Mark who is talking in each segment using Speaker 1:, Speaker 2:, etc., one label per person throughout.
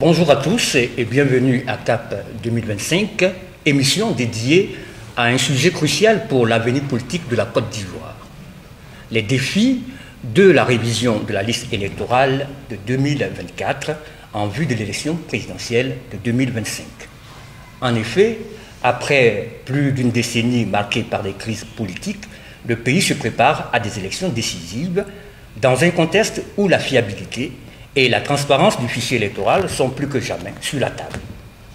Speaker 1: Bonjour à tous et bienvenue à CAP 2025, émission dédiée à un sujet crucial pour l'avenir politique de la Côte d'Ivoire. Les défis de la révision de la liste électorale de 2024 en vue de l'élection présidentielle de 2025. En effet, après plus d'une décennie marquée par des crises politiques, le pays se prépare à des élections décisives dans un contexte où la fiabilité et la transparence du fichier électoral sont plus que jamais sur la table.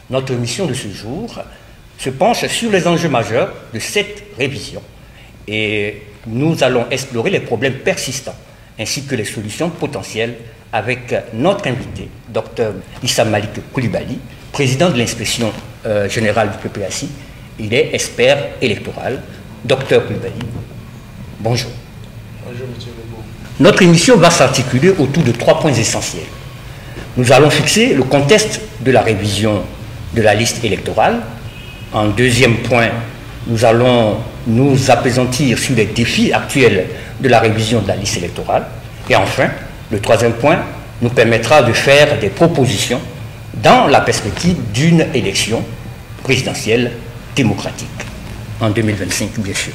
Speaker 1: Notre mission de ce jour se penche sur les enjeux majeurs de cette révision et nous allons explorer les problèmes persistants ainsi que les solutions potentielles avec notre invité, Dr Issa Malik Coulibaly, président de l'inspection générale du PPACI. Il est expert électoral. Dr Coulibaly, bonjour.
Speaker 2: Bonjour, monsieur Lebo.
Speaker 1: Notre émission va s'articuler autour de 3 points essentiels. Nous allons fixer le contexte de la révision de la liste électorale. En deuxième point, nous allons nous appesantir sur les défis actuels de la révision de la liste électorale. Et enfin, le troisième point nous permettra de faire des propositions dans la perspective d'une élection présidentielle démocratique en 2025, bien sûr.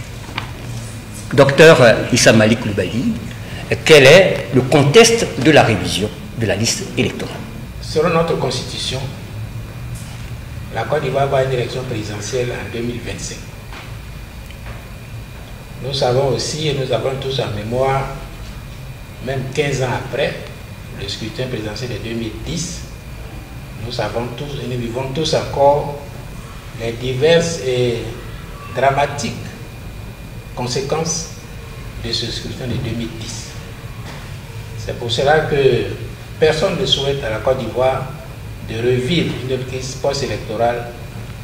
Speaker 1: Docteur Issa Malik Coulibaly, quel est le contexte de la révision de la liste électorale?
Speaker 2: Selon notre constitution, la Côte d'Ivoire va à une élection présidentielle en 2025. Nous savons aussi, et nous avons tous en mémoire, même 15 ans après le scrutin présidentiel de 2010, nous savons tous et nous vivons tous encore les diverses et dramatiques conséquences de ce scrutin de 2010. C'est pour cela que personne ne souhaite à la Côte d'Ivoire de revivre une crise post-électorale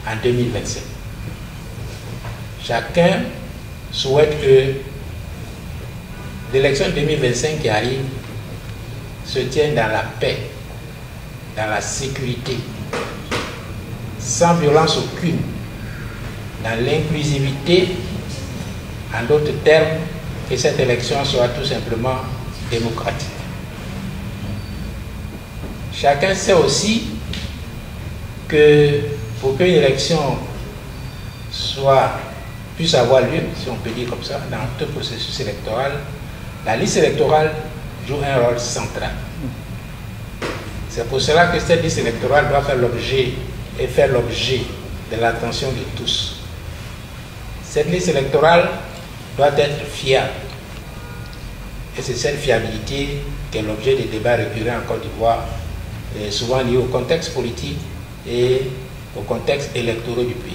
Speaker 2: en 2025. Chacun souhaite que l'élection 2025 qui arrive se tienne dans la paix, dans la sécurité, sans violence aucune, dans l'inclusivité, en d'autres termes, que cette élection soit tout simplement démocratique. Chacun sait aussi que pour qu'une élection puisse avoir lieu, si on peut dire comme ça, dans tout processus électoral, la liste électorale joue un rôle central. C'est pour cela que cette liste électorale doit faire l'objet de l'attention de tous. Cette liste électorale doit être fiable. Et c'est cette fiabilité qui est l'objet des débats récurrents en Côte d'Ivoire, souvent liés au contexte politique et au contexte électoral du pays.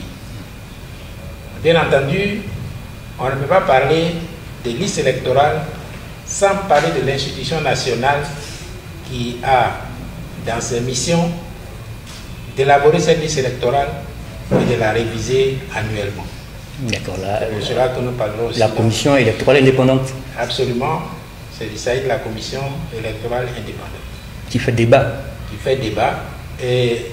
Speaker 2: Bien entendu, on ne peut pas parler de liste électorale sans parler de l'institution nationale qui a dans ses missions d'élaborer cette liste électorale et de la réviser annuellement.
Speaker 1: D'accord.
Speaker 2: C'est pour cela que nous parlons aussi.
Speaker 1: La commission électorale indépendante.
Speaker 2: Absolument. Il s'agit de la commission électorale indépendante.
Speaker 1: Qui fait débat.
Speaker 2: Qui fait débat. Et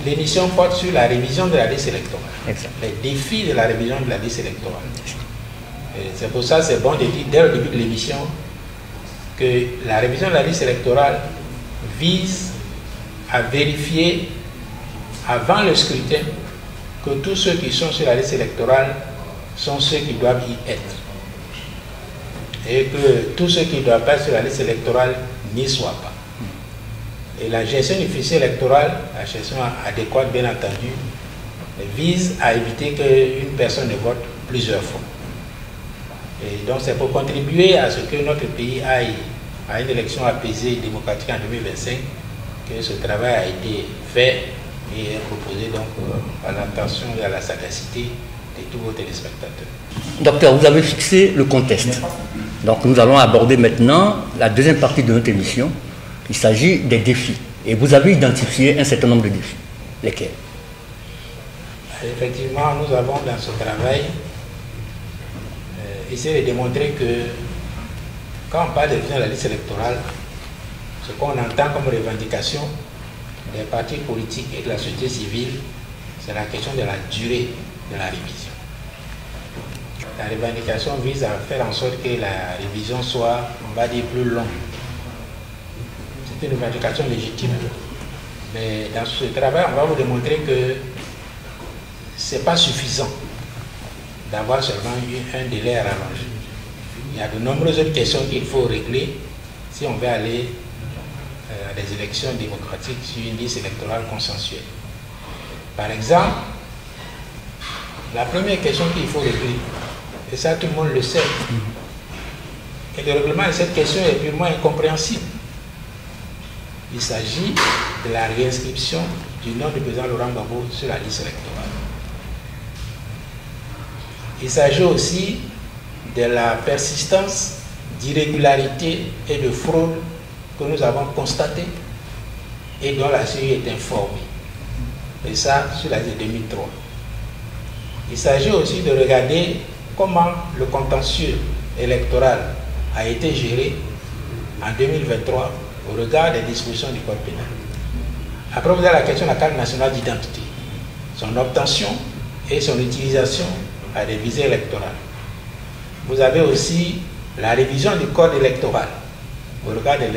Speaker 2: l'émission porte sur la révision de la liste électorale.
Speaker 1: Exact.
Speaker 2: Les défis de la révision de la liste électorale. C'est pour ça que c'est bon de dire dès le début de l'émission que la révision de la liste électorale vise à vérifier avant le scrutin que tous ceux qui sont sur la liste électorale sont ceux qui doivent y être. Et que tous ceux qui ne doivent pas être sur la liste électorale n'y soient pas. Et la gestion du fichier électoral, la gestion adéquate bien entendu, vise à éviter qu'une personne ne vote plusieurs fois. Et donc c'est pour contribuer à ce que notre pays aille à une élection apaisée et démocratique en 2025 que ce travail a été fait et est proposé donc à l'attention et à la sagacité de tous vos téléspectateurs.
Speaker 1: Docteur, vous avez fixé le contexte. Donc nous allons aborder maintenant la deuxième partie de notre émission. Il s'agit des défis. Et vous avez identifié un certain nombre de défis. Lesquels?
Speaker 2: Effectivement, nous avons dans ce travail essayé de démontrer que quand on parle de révision de la liste électorale, ce qu'on entend comme revendication des partis politiques et de la société civile, c'est la question de la durée de la révision. La revendication vise à faire en sorte que la révision soit, on va dire, plus longue. C'est une revendication légitime. Mais dans ce travail, on va vous démontrer que ce n'est pas suffisant d'avoir seulement un délai à rallonger. Il y a de nombreuses autres questions qu'il faut régler si on veut aller à des élections démocratiques sur une liste électorale consensuelle. Par exemple, la première question qu'il faut régler, et ça tout le monde le sait, et le règlement de cette question est purement incompréhensible. Il s'agit de la réinscription du nom du président Laurent Gbagbo sur la liste électorale. Il s'agit aussi de la persistance d'irrégularités et de fraudes que nous avons constatées et dont la CEI est informée. Et ça, sur l'année 2003. Il s'agit aussi de regarder comment le contentieux électoral a été géré en 2023 au regard des dispositions du Code pénal. Après, vous avez la question de la carte nationale d'identité, son obtention et son utilisation à des visées électorales. Vous avez aussi la révision du Code électoral au regard des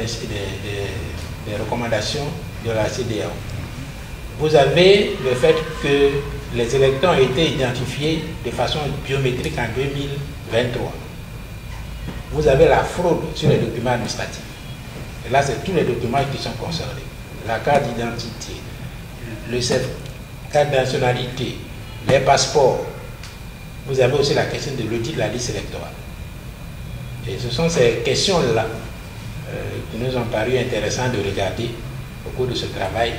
Speaker 2: recommandations de la CEDEAO. Vous avez le fait que les électeurs ont été identifiés de façon biométrique en 2023. Vous avez la fraude sur les documents administratifs. Et là, c'est tous les documents qui sont concernés. La carte d'identité, le certificat de nationalité, les passeports. Vous avez aussi la question de l'audit de la liste électorale. Et ce sont ces questions-là qui nous ont paru intéressantes de regarder au cours de ce travail,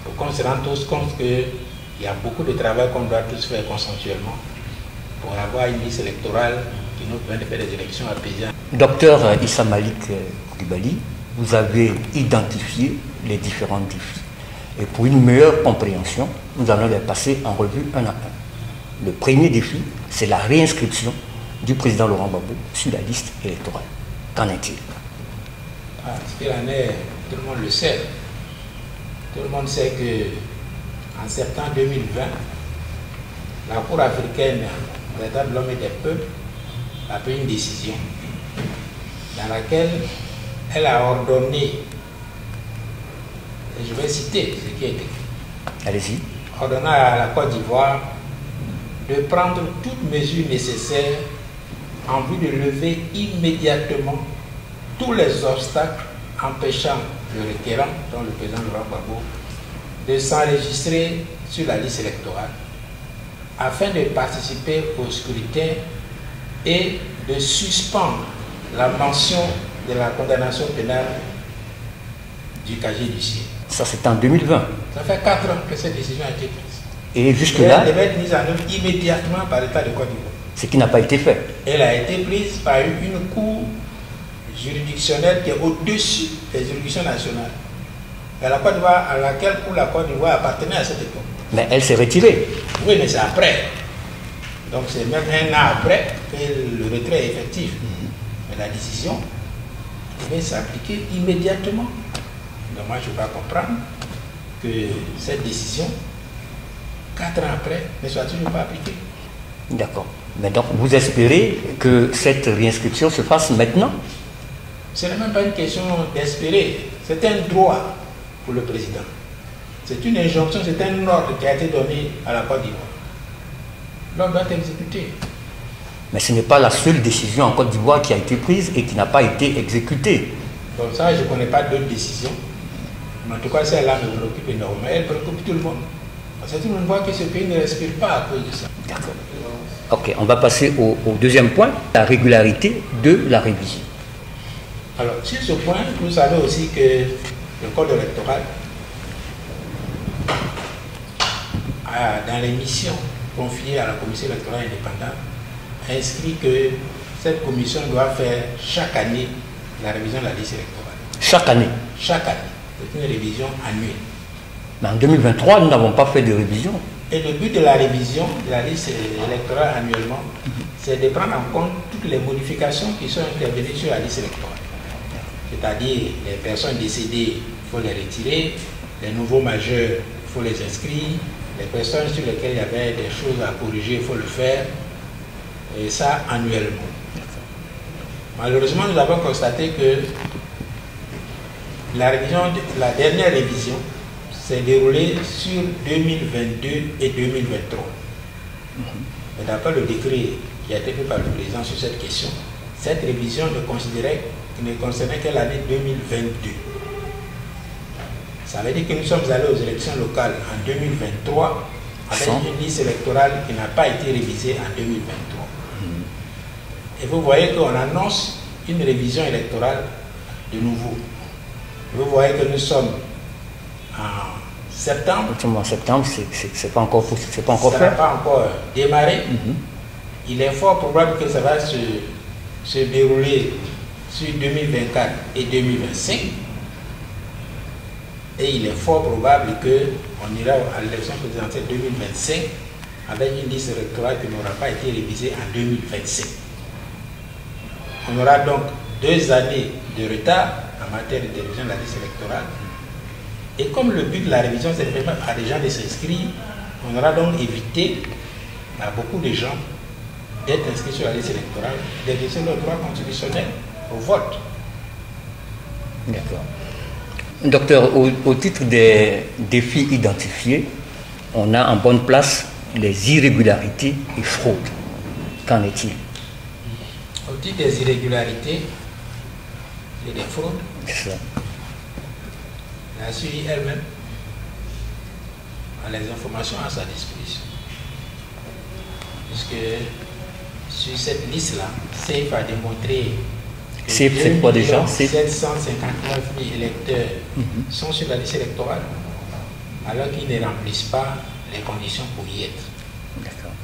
Speaker 2: pour qu'on se rende tous compte qu'il y a beaucoup de travail qu'on doit tous faire consensuellement pour avoir une liste électorale qui nous permet de faire des élections apaisées.
Speaker 1: Docteur Issa Malik Coulibaly, vous avez identifié les différents défis. Et pour une meilleure compréhension, nous allons les passer en revue un à un. Le premier défi, c'est la réinscription du président Laurent Gbagbo sur la liste électorale. Qu'en est-il?
Speaker 2: Ce qu'il en est, tout le monde le sait. Tout le monde sait qu'en septembre 2020, la Cour africaine des droits de l'homme et des peuples a pris une décision dans laquelle elle a ordonné, et je vais citer ce qui est écrit.
Speaker 1: Allez-y.
Speaker 2: Ordonnant à la Côte d'Ivoire de prendre toutes mesures nécessaires en vue de lever immédiatement tous les obstacles empêchant le requérant, dont le président Laurent Gbagbo, de s'enregistrer sur la liste électorale afin de participer au scrutin et de suspendre la mention de la condamnation pénale du casier judiciaire.
Speaker 1: Ça, c'est en 2020.
Speaker 2: Ça fait 4 ans que cette décision a été prise.
Speaker 1: Et jusque-là,
Speaker 2: elle devait être mise en œuvre immédiatement par l'État de Côte d'Ivoire.
Speaker 1: Ce qui n'a pas été fait.
Speaker 2: Elle a été prise par une cour juridictionnelle qui est au-dessus des juridictions nationales. Et la Côte d'Ivoire, à laquelle pour la Côte d'Ivoire appartenait à cette époque.
Speaker 1: Mais elle s'est retirée.
Speaker 2: Oui, mais c'est après. Donc c'est même un an après que le retrait est effectif. Mais la décision devait s'appliquer immédiatement. Donc moi je ne peux pas comprendre que cette décision, 4 ans après, ne soit toujours pas appliquée.
Speaker 1: D'accord. Mais donc vous espérez que cette réinscription se fasse maintenant?
Speaker 2: Ce n'est même pas une question d'espérer. C'est un droit pour le président. C'est une injonction, c'est un ordre qui a été donné à la Côte d'Ivoire. L'ordre doit être exécuté.
Speaker 1: Mais ce n'est pas la seule décision en Côte d'Ivoire qui a été prise et qui n'a pas été exécutée.
Speaker 2: Donc ça, je ne connais pas d'autres décisions. Mais en tout cas, celle-là me préoccupe énormément. Elle préoccupe tout le monde. Parce que tout le monde voit que ce pays ne respire pas à cause de ça.
Speaker 1: D'accord. Ok, on va passer au deuxième point, la régularité de la révision.
Speaker 2: Alors, sur ce point, vous savez aussi que le code électoral, dans les missions confiées à la commission électorale indépendante, inscrit que cette commission doit faire chaque année la révision de la liste électorale.
Speaker 1: Chaque année?
Speaker 2: Chaque année. C'est une révision annuelle.
Speaker 1: Mais en 2023, nous n'avons pas fait de révision.
Speaker 2: Et le but de la révision de la liste électorale annuellement, c'est de prendre en compte toutes les modifications qui sont intervenues sur la liste électorale. C'est-à-dire, les personnes décédées, il faut les retirer, les nouveaux majeurs, il faut les inscrire, les personnes sur lesquelles il y avait des choses à corriger, il faut le faire, et ça annuellement. Malheureusement, nous avons constaté que la dernière révision, s'est déroulée sur 2022 et 2023. Mais d'après le décret qui a été fait par le président sur cette question, cette révision ne concernait que l'année 2022. Ça veut dire que nous sommes allés aux élections locales en 2023 avec une liste électorale qui n'a pas été révisée en 2023. Et vous voyez qu'on annonce une révision électorale de nouveau. Vous voyez que nous sommes en septembre.
Speaker 1: En septembre, c'est pas encore fait.
Speaker 2: Ça n'a pas encore démarré. Il est fort probable que ça va se dérouler sur 2024 et 2025. Et il est fort probable qu'on ira à l'élection présidentielle 2025 avec une liste électorale qui n'aura pas été révisée en 2025. On aura donc 2 années de retard en matière de révision de la liste électorale. Et comme le but de la révision, c'est de permettre à des gens de s'inscrire, on aura donc évité à beaucoup de gens d'être inscrits sur la liste électorale, d'exercer leur droit constitutionnel au vote.
Speaker 1: D'accord. Docteur, au titre des défis identifiés, on a en bonne place les irrégularités et fraudes. Qu'en est-il?
Speaker 2: Au titre des irrégularités et des fraudes,
Speaker 1: C'est ça.
Speaker 2: la CEI elle-même a les informations à sa disposition. Puisque sur cette liste-là, CEIF a démontré que
Speaker 1: c'est quoi déjà?
Speaker 2: 759 000 électeurs sont sur la liste électorale alors qu'ils ne remplissent pas les conditions pour y être.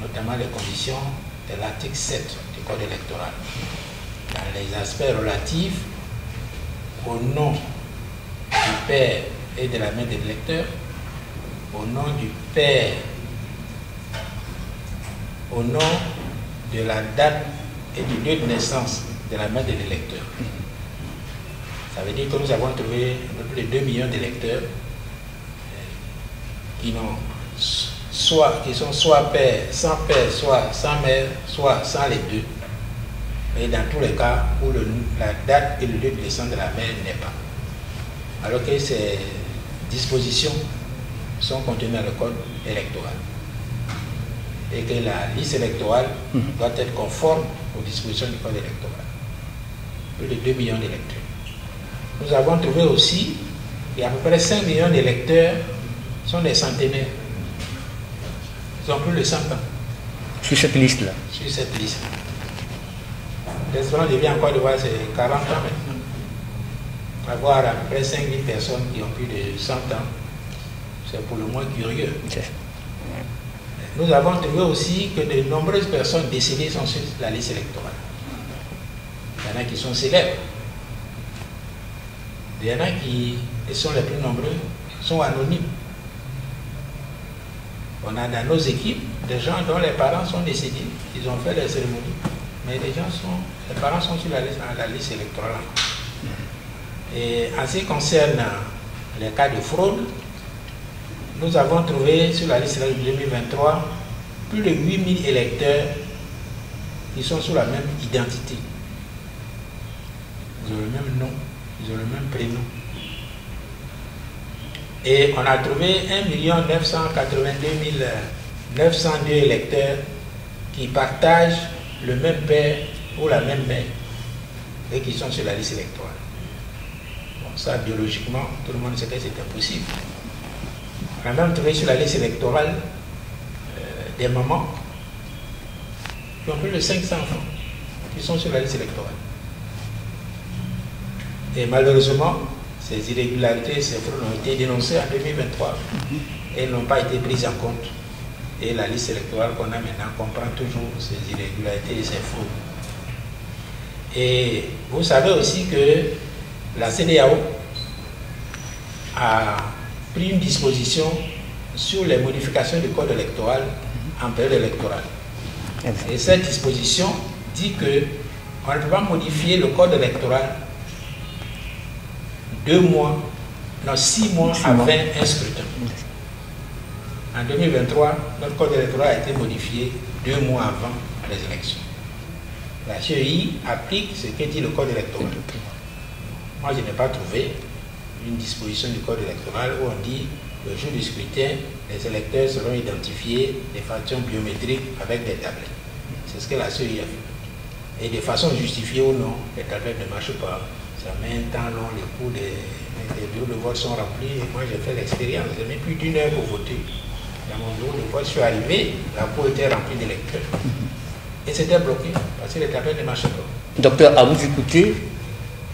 Speaker 2: Notamment les conditions de l'article 7 du Code électoral. Dans les aspects relatifs au nom du père et de la mère de l'électeur, au nom du père, au nom de la date et du lieu de naissance de la mère de l'électeur. Ça veut dire que nous avons trouvé plus de 2 millions d'électeurs qui sont soit sans père, soit sans mère, soit sans les deux. Mais dans tous les cas où la date et le lieu de naissance de la mère n'est pas. Alors que ces dispositions sont contenues dans le code électoral. Et que la liste électorale doit être conforme aux dispositions du code électoral. Plus de 2 millions d'électeurs. Nous avons trouvé aussi qu'il y a à peu près 5 millions d'électeurs sont des centenaires. Ils ont plus de 100 ans.
Speaker 1: Sur cette liste-là?
Speaker 2: Sur cette liste. L'espérance de vie en Côte d'Ivoire, c'est 40 ans maintenant. Avoir à peu près 5 000 personnes qui ont plus de 100 ans, c'est pour le moins curieux. Nous avons trouvé aussi que de nombreuses personnes décédées sont sur la liste électorale. Il y en a qui sont célèbres. Il y en a qui sont les plus nombreux, sont anonymes. On a dans nos équipes des gens dont les parents sont décédés, ils ont fait les cérémonies, mais les parents sont sur la liste électorale. Et en ce qui concerne les cas de fraude, nous avons trouvé sur la liste de 2023 plus de 8 000 électeurs qui sont sous la même identité. Ils ont le même nom, ils ont le même prénom. Et on a trouvé 1 982 902 électeurs qui partagent le même père ou la même mère et qui sont sur la liste électorale. Bon, ça, biologiquement, tout le monde sait que c'est impossible. On a même trouvé sur la liste électorale des mamans qui ont plus de 500 enfants qui sont sur la liste électorale. Et malheureusement, ces irrégularités, ces fraudes ont été dénoncées en 2023 et n'ont pas été prises en compte. Et la liste électorale qu'on a maintenant comprend toujours ces irrégularités et ces fraudes. Et vous savez aussi que la CEDEAO a pris une disposition sur les modifications du code électoral en période électorale. Et cette disposition dit qu'on ne peut pas modifier le code électoral 6 mois avant un scrutin. En 2023, notre code électoral a été modifié 2 mois avant les élections. La CEI applique ce que dit le code électoral. Moi, je n'ai pas trouvé une disposition du code électoral où on dit le jour du scrutin, les électeurs seront identifiés de façon biométrique avec des tablettes. C'est ce que la CEI a fait. Et de façon justifiée ou non, les tablettes ne marchent pas. Ça met un temps long, les coûts des bureaux de vote sont remplis. Et moi, j'ai fait l'expérience. J'ai mis plus d'1 heure pour voter. Dans mon bureau de vote, je suis arrivé, la cour était remplie d'électeurs. Et c'était bloqué parce que les tablettes ne marchaient pas.
Speaker 1: Docteur, à vous écouter,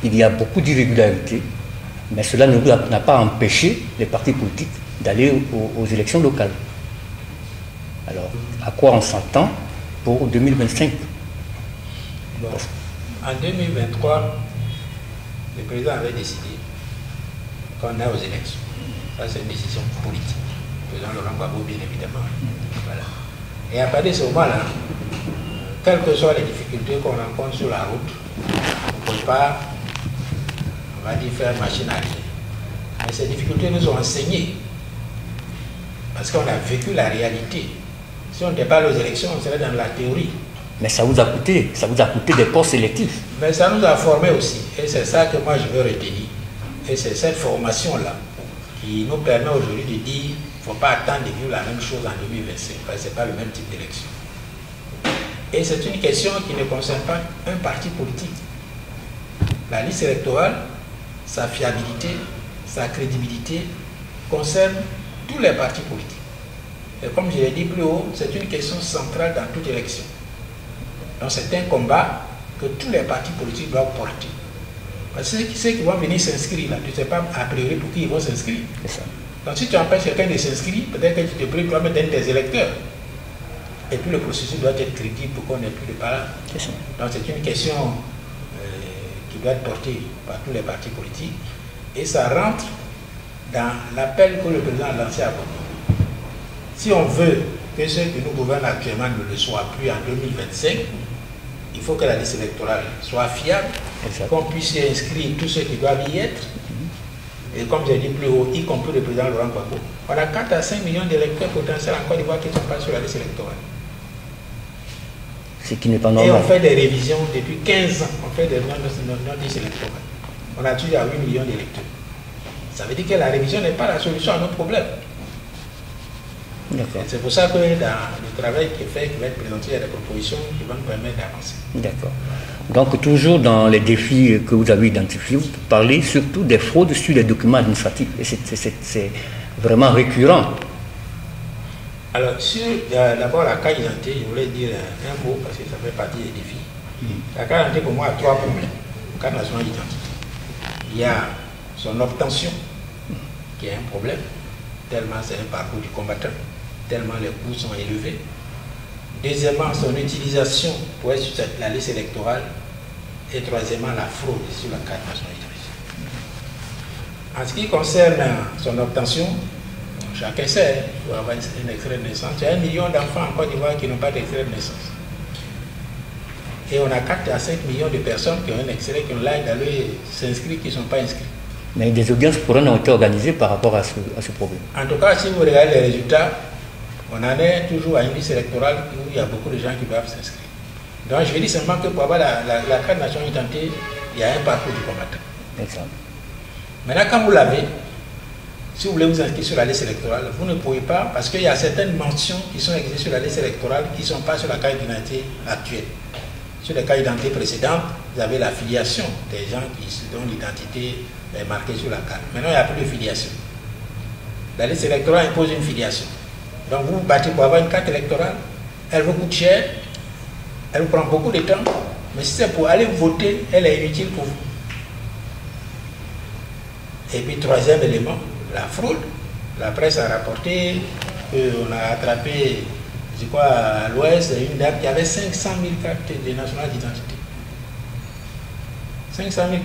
Speaker 1: il y a beaucoup d'irrégularités, mais cela n'a pas empêché les partis politiques d'aller aux élections locales. Alors, à quoi on s'entend pour 2025?
Speaker 2: Bon, en 2023, le président avait décidé qu'on a aux élections. Ça, c'est une décision politique. Le président Laurent Gbagbo, bien évidemment. Voilà. Et à partir de ce moment-là, quelles que soient les difficultés qu'on rencontre sur la route, on ne peut pas, on va dire, faire machine à rien. Mais ces difficultés nous ont enseigné. Parce qu'on a vécu la réalité. Si on n'était pas aux élections, on serait dans la théorie.
Speaker 1: Mais ça vous a coûté des postes sélectifs.
Speaker 2: Mais ça nous a formés aussi. Et c'est ça que moi je veux retenir. Et c'est cette formation-là qui nous permet aujourd'hui de dire qu'il ne faut pas attendre de vivre la même chose en 2025. Parce que ce n'est pas le même type d'élection. Et c'est une question qui ne concerne pas un parti politique. La liste électorale, sa fiabilité, sa crédibilité concerne tous les partis politiques. Et comme je l'ai dit plus haut, c'est une question centrale dans toute élection. Donc c'est un combat que tous les partis politiques doivent porter. Parce que ceux qui vont venir s'inscrire là, tu ne sais pas a priori pour qui ils vont s'inscrire. Donc si tu empêches quelqu'un de s'inscrire, peut-être que tu te prives toi-même d'être des électeurs. Et puis le processus doit être crédible pour qu'on n'ait plus de parole. Donc c'est une question qui doit être portée par tous les partis politiques. Et ça rentre dans l'appel que le président a lancé à Bono. Si on veut que ceux qui nous gouvernent actuellement ne le soient plus en 2025, il faut que la liste électorale soit fiable, qu'on puisse y inscrire tous ceux qui doivent y être. Et comme j'ai dit plus haut, y compris le président Laurent Gbagbo, on a 4 à 5 millions d'électeurs potentiels en Côte d'Ivoire qui ne sont pas sur la liste électorale.
Speaker 1: Ce qui n'est pas normal.
Speaker 2: Et on fait des révisions depuis 15 ans. On fait des non-listes électorales. On a toujours à 8 millions d'électeurs. Ça veut dire que la révision n'est pas la solution à nos problèmes. C'est pour ça que dans le travail qui est fait, qui va être présenté, il y a des propositions qui vont nous permettre d'avancer.
Speaker 1: D'accord. Donc toujours dans les défis que vous avez identifiés, vous parlez surtout des fraudes sur les documents administratifs. Et c'est vraiment récurrent.
Speaker 2: Alors, sur d'abord la carte d'identité, je voulais dire un mot parce que ça fait partie des défis. La carte d'identité pour moi a 3 problèmes. La carte nationale d'identité. Il y a son obtention, qui est un problème, tellement c'est un parcours du combattant, tellement les coûts sont élevés. Deuxièmement, son utilisation pour être sur la liste électorale. Et troisièmement, la fraude sur la carte nationale d'identité. En ce qui concerne son obtention, chacun sait, il faut avoir un extrait de naissance. Il y a 1 million d'enfants en Côte d'Ivoire qui n'ont pas d'extrait de naissance. Et on a 4 à 5 millions de personnes qui ont un extrait, qui ont l'aide d'aller s'inscrire, qui ne sont pas inscrits.
Speaker 1: Mais des audiences pour eux ont été organisées par rapport à ce problème.
Speaker 2: En tout cas, si vous regardez les résultats, on en est toujours à une liste électorale où il y a beaucoup de gens qui doivent s'inscrire. Donc je vais dire simplement que pour avoir la carte nationale d'identité, il y a un parcours du combattant.
Speaker 1: Exact.
Speaker 2: Maintenant, quand vous l'avez, si vous voulez vous inscrire sur la liste électorale, vous ne pouvez pas, parce qu'il y a certaines mentions qui sont exigées sur la liste électorale qui ne sont pas sur la carte d'identité actuelle. Sur les cartes d'identité précédentes, vous avez la filiation des gens dont l'identité est marquée sur la carte. Maintenant, il n'y a plus de filiation. La liste électorale impose une filiation. Donc, vous vous battez pour avoir une carte électorale, elle vous coûte cher, elle vous prend beaucoup de temps, mais si c'est pour aller voter, elle est inutile pour vous. Et puis, troisième élément, la fraude. La presse a rapporté qu'on a attrapé, je crois, à l'ouest, une dame qui avait 500 000 cartes de nationale d'identité. 500 000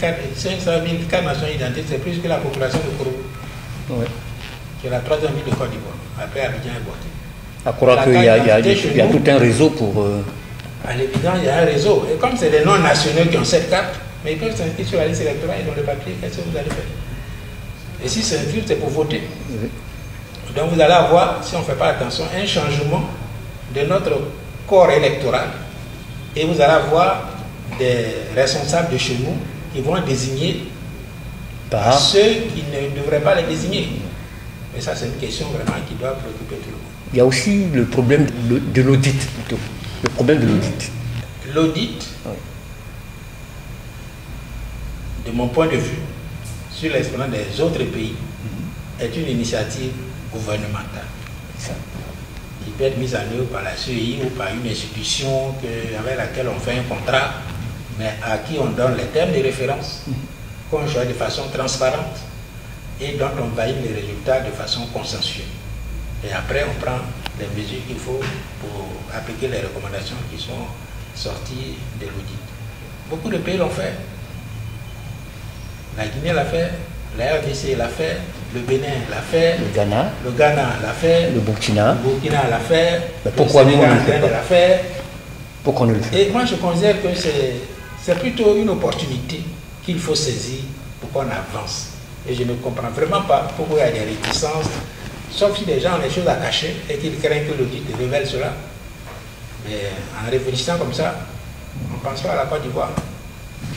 Speaker 2: cartes nationales d'identité, c'est plus que la population de Koro.
Speaker 1: Oui.
Speaker 2: C'est la 3e ville de Côte d'Ivoire. Après Abidjan et Boaké.
Speaker 1: À croire qu'il y a tout un réseau pour...
Speaker 2: À l'évidence, il y a un réseau. Et comme c'est des non-nationaux qui ont cette carte, mais ils peuvent s'inscrire sur la liste électorale, ils ont le papier, qu'est-ce que vous allez faire? Et si s'inscrire, c'est pour voter. Oui. Donc vous allez avoir, si on ne fait pas attention, un changement de notre corps électoral. Et vous allez avoir des responsables de chez nous qui vont désigner ceux qui ne devraient pas les désigner. Et ça, c'est une question vraiment qui doit préoccuper tout le monde.
Speaker 1: Il y a aussi le problème de l'audit, plutôt. Le problème de l'audit.
Speaker 2: L'audit,
Speaker 1: Oui.
Speaker 2: de mon point de vue, sur l'expérience des autres pays, est une initiative gouvernementale.
Speaker 1: Ça.
Speaker 2: Qui peut être mise en œuvre par la CEI ou par une institution avec laquelle on fait un contrat, mais à qui on donne les termes de référence, qu'on choisit de façon transparente et dont on valide les résultats de façon consensuelle. Et après, on prend les mesures qu'il faut pour appliquer les recommandations qui sont sorties de l'audit. Beaucoup de pays l'ont fait. La Guinée l'a fait, la RDC l'a fait, le Bénin l'a fait,
Speaker 1: Le Ghana
Speaker 2: l'a fait,
Speaker 1: le Burkina.
Speaker 2: l'a fait,
Speaker 1: Mais pourquoi
Speaker 2: le
Speaker 1: nous, on
Speaker 2: Sénégal
Speaker 1: ne le fait pas?
Speaker 2: l'a fait.
Speaker 1: Pourquoi on ne le fait
Speaker 2: Et moi, je considère que c'est plutôt une opportunité qu'il faut saisir pour qu'on avance. Et je ne comprends vraiment pas pourquoi il y a des réticences, sauf si les gens ont des choses à cacher et qu'ils craignent que l'audit révèle cela. Mais en réfléchissant comme ça, on ne pense pas à la Côte d'Ivoire.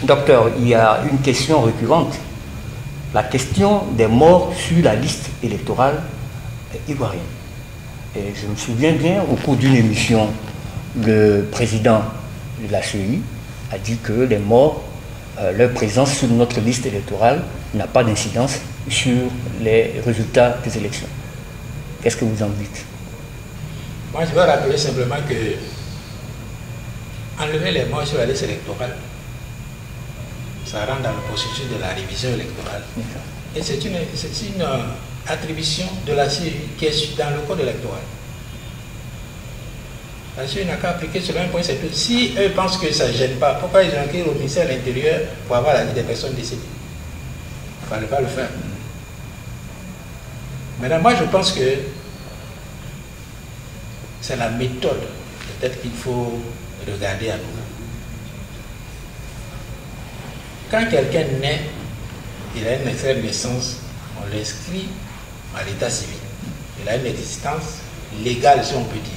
Speaker 1: Docteur, il y a une question récurrente. La question des morts sur la liste électorale ivoirienne. Et je me souviens bien, au cours d'une émission, le président de la CEI a dit que les morts, leur présence sur notre liste électorale n'a pas d'incidence sur les résultats des élections. Qu'est-ce que vous en dites?
Speaker 2: Moi, je vais rappeler simplement que enlever les morts sur la liste électorale, ça rentre dans le processus de la révision électorale. Et c'est une attribution de la CEI qui est dans le code électoral. La CEI n'a qu'à appliquer sur un point, c'est que si eux pensent que ça ne gêne pas, pourquoi ils ont écrit au ministère de l'Intérieur pour avoir la liste des personnes décédées? Il ne fallait pas le faire. Maintenant, moi je pense que c'est la méthode peut-être qu'il faut regarder à nouveau. Quand quelqu'un naît, il a une extrait de naissance, on l'inscrit à l'état civil. Il a une existence légale, si on peut dire.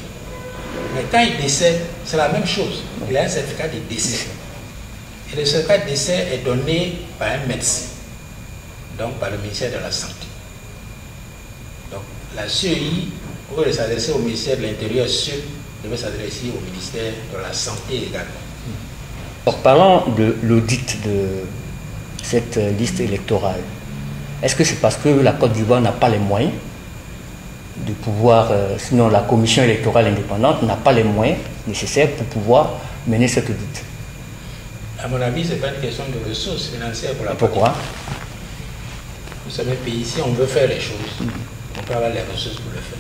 Speaker 2: Mais quand il décède, c'est la même chose. Il a un certificat de décès. Et le certificat de décès est donné par un médecin, donc par le ministère de la Santé. Donc la CEI, au lieu de s'adresser au ministère de l'Intérieur seul, devait s'adresser au ministère de la Santé également.
Speaker 1: En parlant de l'audit de cette liste électorale, est-ce que c'est parce que la Côte d'Ivoire n'a pas les moyens de pouvoir, sinon la commission électorale indépendante n'a pas les moyens nécessaires pour pouvoir mener cet audit?
Speaker 2: À mon avis, ce n'est pas une question de ressources financières pour la Côte
Speaker 1: Pourquoi?
Speaker 2: d'Ivoire. Vous savez, pays, si on veut faire les choses, on peut avoir les ressources pour le faire.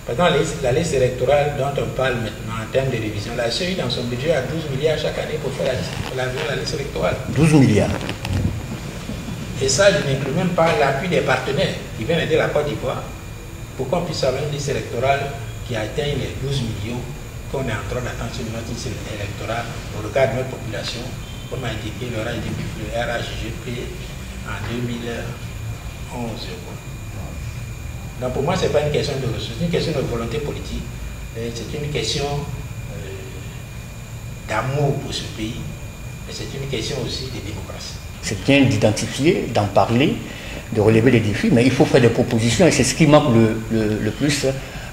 Speaker 2: Par exemple, la liste électorale dont on parle maintenant en termes de révision, la CEI dans son budget a 12 milliards chaque année pour faire la liste électorale.
Speaker 1: 12 milliards.
Speaker 2: Et ça, je n'inclus même pas l'appui des partenaires qui viennent aider la Côte d'Ivoire pour qu'on puisse avoir une liste électorale qui atteigne les 12 millions qu'on est en train d'attendre sur notre liste électorale au regard de notre population, comme a indiqué le RHGP en 2011. Donc pour moi, ce n'est pas une question de ressources, c'est une question de volonté politique, c'est une question d'amour pour ce pays, mais c'est une question aussi de démocratie.
Speaker 1: C'est bien d'identifier, d'en parler, de relever les défis, mais il faut faire des propositions et c'est ce qui manque le plus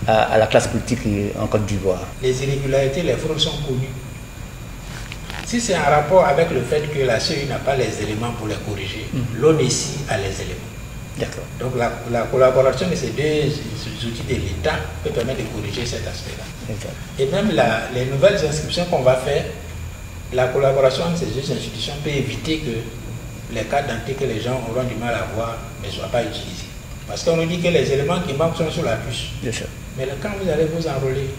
Speaker 1: à la classe politique en Côte d'Ivoire.
Speaker 2: Les irrégularités, les fraudes sont connues. Si c'est en rapport avec le fait que la CEI n'a pas les éléments pour les corriger, l'ONESI a les éléments.
Speaker 1: D'accord.
Speaker 2: Donc la collaboration de ces deux outils de l'État peut permettre de corriger cet aspect-là. Et même les nouvelles inscriptions qu'on va faire, la collaboration entre ces deux institutions peut éviter que les cartes d'identité que les gens auront du mal à voir ne soient pas utilisés. Parce qu'on nous dit que les éléments qui manquent sont sur la puce.
Speaker 1: Bien sûr.
Speaker 2: Mais quand vous allez vous enrôler,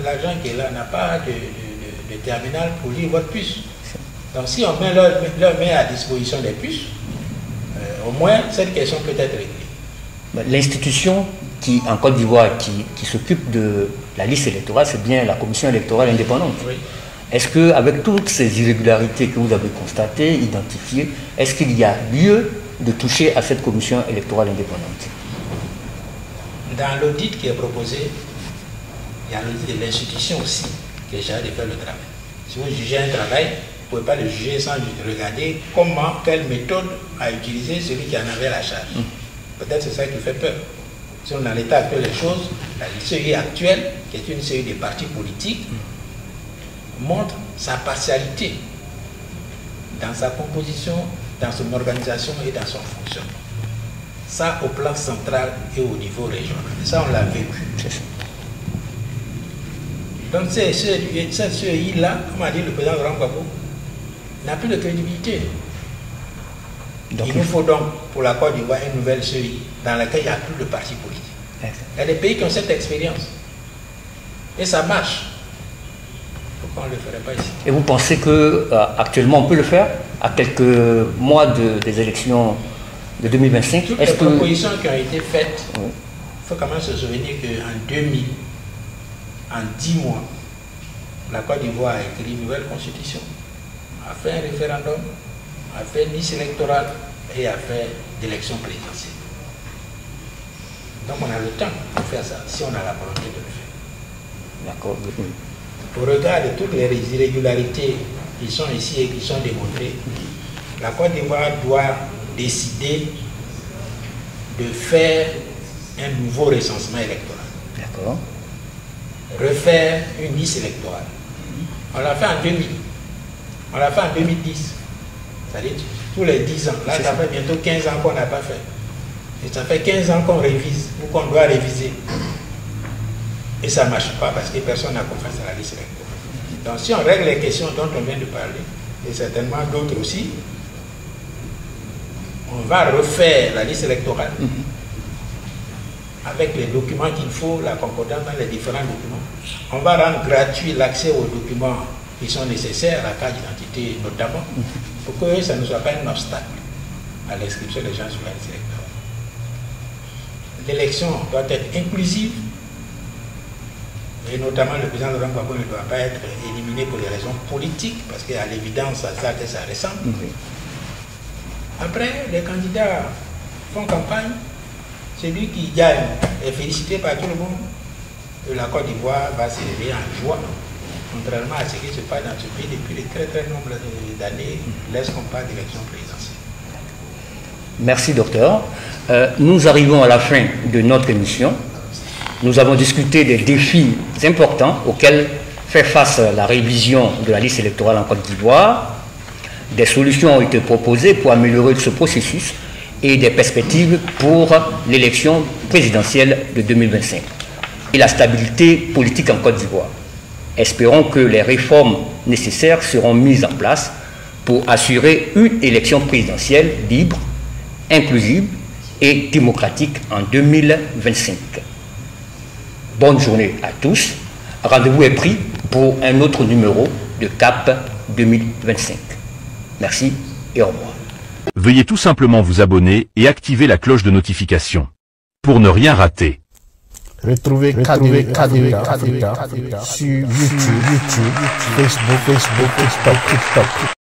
Speaker 2: l'agent qui est là n'a pas de terminal pour lire votre puce. Donc si on leur met à disposition des puces, au moins cette question peut être réglée.
Speaker 1: L'institution en Côte d'Ivoire qui s'occupe de la liste électorale, c'est bien la commission électorale indépendante.
Speaker 2: Oui.
Speaker 1: Est-ce qu'avec toutes ces irrégularités que vous avez constatées, identifiées, est-ce qu'il y a lieu de toucher à cette commission électorale indépendante?
Speaker 2: Dans l'audit qui est proposé, il y a l'audit de l'institution aussi qui est chargé de faire le travail. Si vous jugez un travail, vous ne pouvez pas le juger sans regarder quelle méthode a utilisé celui qui en avait la charge. Peut-être c'est ça qui fait peur. Si on a l'état actuel des choses, la CEI actuelle, qui est une série de partis politiques, montre sa partialité dans sa composition, dans son organisation et dans son fonctionnement. Ça au plan central et au niveau régional. Et ça, on l'a vécu. Donc cette CEI-là, comme a dit le président Laurent Gbagbo, n'a plus de crédibilité. Donc, il nous faut donc, pour la Côte d'Ivoire, une nouvelle CEI dans laquelle il n'y a plus de partis politiques. Il y a des pays qui ont cette expérience. Et ça marche. Pourquoi on ne le ferait pas ici?
Speaker 1: Et vous pensez qu'actuellement on peut le faire à quelques mois des élections de 2025?
Speaker 2: Toutes les propositions qui ont été faites, il faut quand même se souvenir qu'en 2000, en 10 mois, la Côte d'Ivoire a écrit une nouvelle constitution, a fait un référendum, a fait une liste électorale et a fait d'élections présidentielles. Donc on a le temps de faire ça, si on a la volonté de le faire.
Speaker 1: D'accord.
Speaker 2: Au regard de toutes les irrégularités qui sont ici et qui sont démontrées, la Côte d'Ivoire doit décider de faire un nouveau recensement électoral.
Speaker 1: D'accord.
Speaker 2: Refaire une liste électorale. On l'a fait en 2000. On l'a fait en 2010. C'est-à-dire tous les 10 ans. Là, ça fait bientôt 15 ans qu'on n'a pas fait. Et ça fait 15 ans qu'on révise ou qu'on doit réviser. Et ça ne marche pas parce que personne n'a confiance à la liste électorale. Donc si on règle les questions dont on vient de parler, et certainement d'autres aussi, on va refaire la liste électorale avec les documents qu'il faut, la concordance dans les différents documents. On va rendre gratuit l'accès aux documents qui sont nécessaires, à la carte d'identité notamment, pour que ça ne soit pas un obstacle à l'inscription des gens sur la liste électorale. L'élection doit être inclusive, et notamment le président Laurent Gbagbo ne doit pas être éliminé pour des raisons politiques, parce qu'à l'évidence, à ça que ça ressemble. Après, les candidats font campagne, celui qui gagne est félicité par tout le monde, et la Côte d'Ivoire va se réveiller en joie, contrairement à ce qui se passe dans ce pays depuis de très très nombreuses années, lorsqu'on parle d'élection présidentielle.
Speaker 1: Merci, docteur. Nous arrivons à la fin de notre émission. Nous avons discuté des défis importants auxquels fait face la révision de la liste électorale en Côte d'Ivoire. Des solutions ont été proposées pour améliorer ce processus et des perspectives pour l'élection présidentielle de 2025 et la stabilité politique en Côte d'Ivoire. Espérons que les réformes nécessaires seront mises en place pour assurer une élection présidentielle libre, inclusive et démocratique en 2025. Bonne journée à tous. Rendez-vous est pris pour un autre numéro de CAP 2025. Merci et au revoir.
Speaker 3: Veuillez tout simplement vous abonner et activer la cloche de notification pour ne rien rater.
Speaker 4: Retrouvez KDV Africa sur YouTube, Facebook, TikTok.